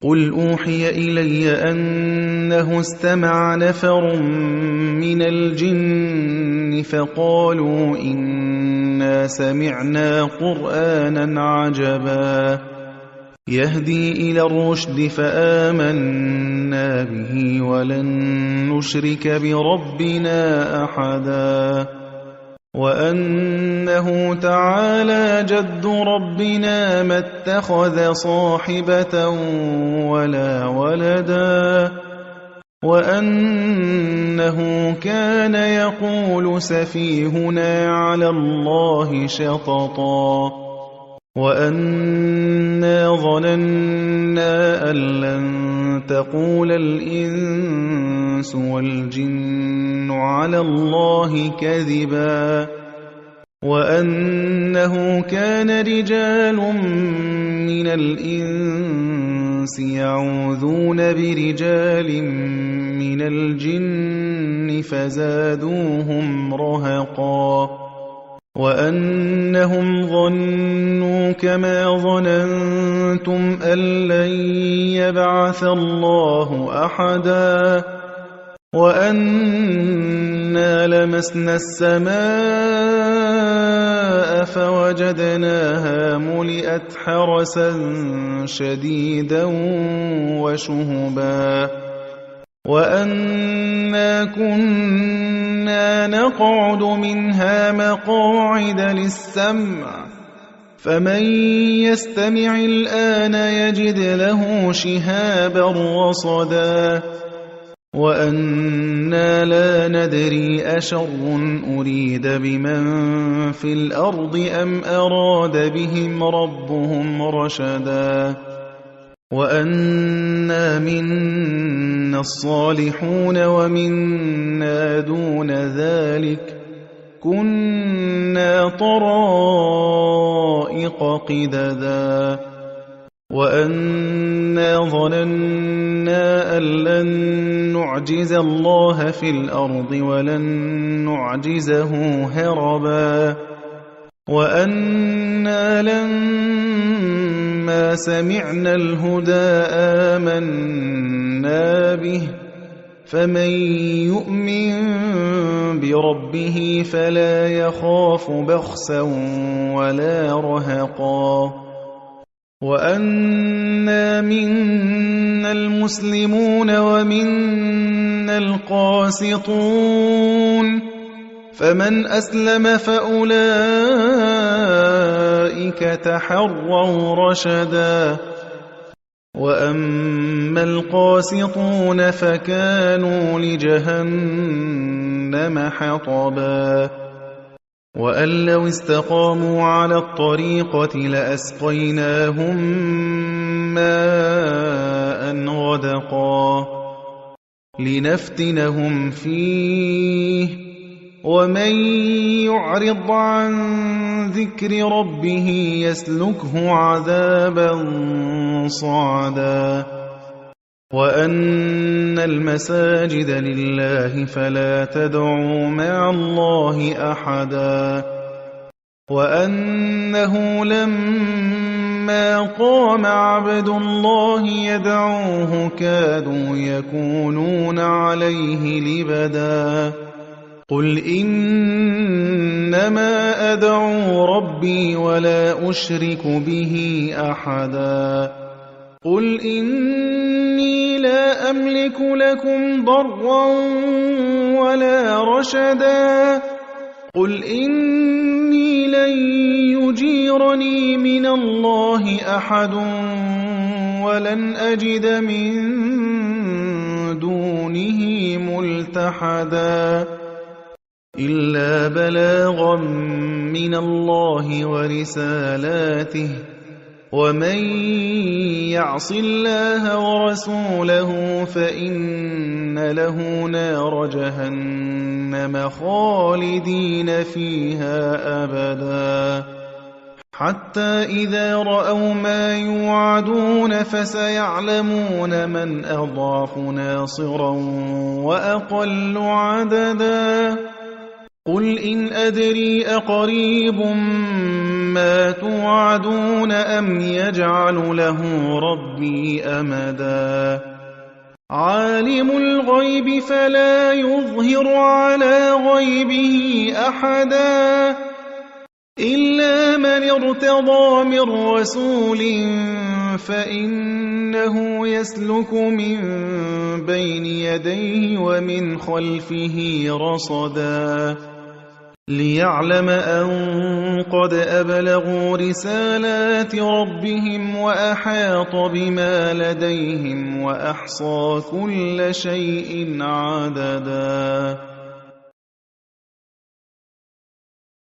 قُلْ أُوحِيَ إِلَيَّ أَنَّهُ اسْتَمَعَ نَفَرٌ مِّنَ الْجِنِّ فَقَالُوا إِنَّا سَمِعْنَا قُرْآنًا عَجَبًا يَهْدِي إِلَى الرُّشْدِ فَآمَنَّا بِهِ وَلَن نُّشْرِكَ بِرَبِّنَا أَحَدًا وَأَنَّهُ تَعَالَىٰ جَدُّ رَبِّنَا مَا اتَّخَذَ صَاحِبَةً وَلَا وَلَدًا وَأَنَّهُ كَانَ يَقُولُ سَفِيهُنَا عَلَى اللَّهِ شَطَطًا وَأَنَّا ظَنَنَّا أَن لَّن تَقُولَ الْإِنسُ وَالْجِنُّ عَلَى اللَّهِ كَذِبًا وَأَنَّهُ كَانَ رِجَالٌ مِّنَ الْإِنسِ يَعُوذُونَ بِرِجَالٍ مِّنَ الْجِنِّ فَزَادُوهُمْ رَهَقًا وَأَنَّهُمْ ظَنُّوا كَمَا ظَنَنتُمْ أَن لَّن يَبْعَثَ اللَّهُ أَحَدًا وَأَنَّا لَمَسْنَا السَّمَاءَ فَوَجَدْنَاهَا مُلِئَتْ حَرَسًا شَدِيدًا وَشُهُبًا وَأَنَّا كُنَّا نَقْعُدُ مِنْهَا مَقَاعِدَ لِلسَّمْعِ فَمَن يَسْتَمِعِ الْآنَ يَجِدْ لَهُ شِهَابًا رَّصَدًا وَأَنَّا لَا نَدْرِي أَشَرٌّ أُرِيدَ بِمَن فِي الْأَرْضِ أَمْ أَرَادَ بِهِمْ رَبُّهُمْ رَشَدًا وَأَنَّا مِنَّا الصَّالِحُونَ وَمِنَّا دُونَ ذَلِكَ كُنَّا طَرَائِقَ قِدَدًا وَأَنَّا ظَنَنَّا أَن لَّن نُّعْجِزَ اللَّهَ فِي الْأَرْضِ وَلَن نُّعْجِزَهُ هَرَبًا وَأَنَّا لَمَّا سَمِعْنَا الْهُدَىٰ آمَنَّا بِهِ فَمَن يُؤْمِن بِرَبِّهِ فَلَا يَخَافُ بَخْسًا وَلَا رَهَقًا وَأَنَّا مِنَّا الْمُسْلِمُونَ وَمِنَّا الْقَاسِطُونَ فَمَنْ أَسْلَمَ فَأُولَٰئِكَ تَحَرَّوْا رَشَدًا وَأَمَّا الْقَاسِطُونَ فَكَانُوا لِجَهَنَّمَ حَطَبًا وَأَن لَّوِ اسْتَقَامُوا عَلَى الطَّرِيقَةِ لَأَسْقَيْنَاهُم مَّاءً غَدَقًا لِّنَفْتِنَهُمْ فِيهِ وَمَن يُعْرِضْ عَن ذِكْرِ رَبِّهِ يَسْلُكْهُ عَذَابًا صَعَدًا وَأَنَّ الْمَسَاجِدَ لِلَّهِ فَلَا تَدْعُوا مَعَ اللَّهِ أَحَدًا وَأَنَّهُ لَمَّا قَامَ عَبْدُ اللَّهِ يَدْعُوهُ كَادُوا يَكُونُونَ عَلَيْهِ لِبَدًا قُلْ إِنَّمَا أَدْعُو رَبِّي وَلَا أُشْرِكُ بِهِ أَحَدًا قُلْ إِنِّي لَا أَمْلِكُ لَكُمْ ضَرًّا وَلَا رَشَدًا قُلْ إِنِّي لَن يُجِيرَنِي مِنَ اللَّهِ أَحَدٌ وَلَنْ أَجِدَ مِن دُونِهِ مُلْتَحَدًا إِلَّا بَلَاغًا مِّنَ اللَّهِ وَرِسَالَاتِهِ وَمَن يَعْصِ اللَّهَ وَرَسُولَهُ فَإِنَّ لَهُ نَارَ جَهَنَّمَ خَالِدِينَ فِيهَا أَبَدًا حَتَّىٰ إِذَا رَأَوْا مَا يُوعَدُونَ فَسَيَعْلَمُونَ مَنْ أَضْعَفُ نَاصِرًا وَأَقَلُّ عَدَدًا قُلْ إِنْ أَدْرِي أَقَرِيبٌ ما توعدون أم يجعل له ربي أمدا عالم الغيب فلا يظهر على غيبه أحدا إلا من ارتضى من رسول فإنه يسلك من بين يديه ومن خلفه رصدا ليعلم أن قد أبلغوا رسالات ربهم وأحاط بما لديهم وأحصى كل شيء عددا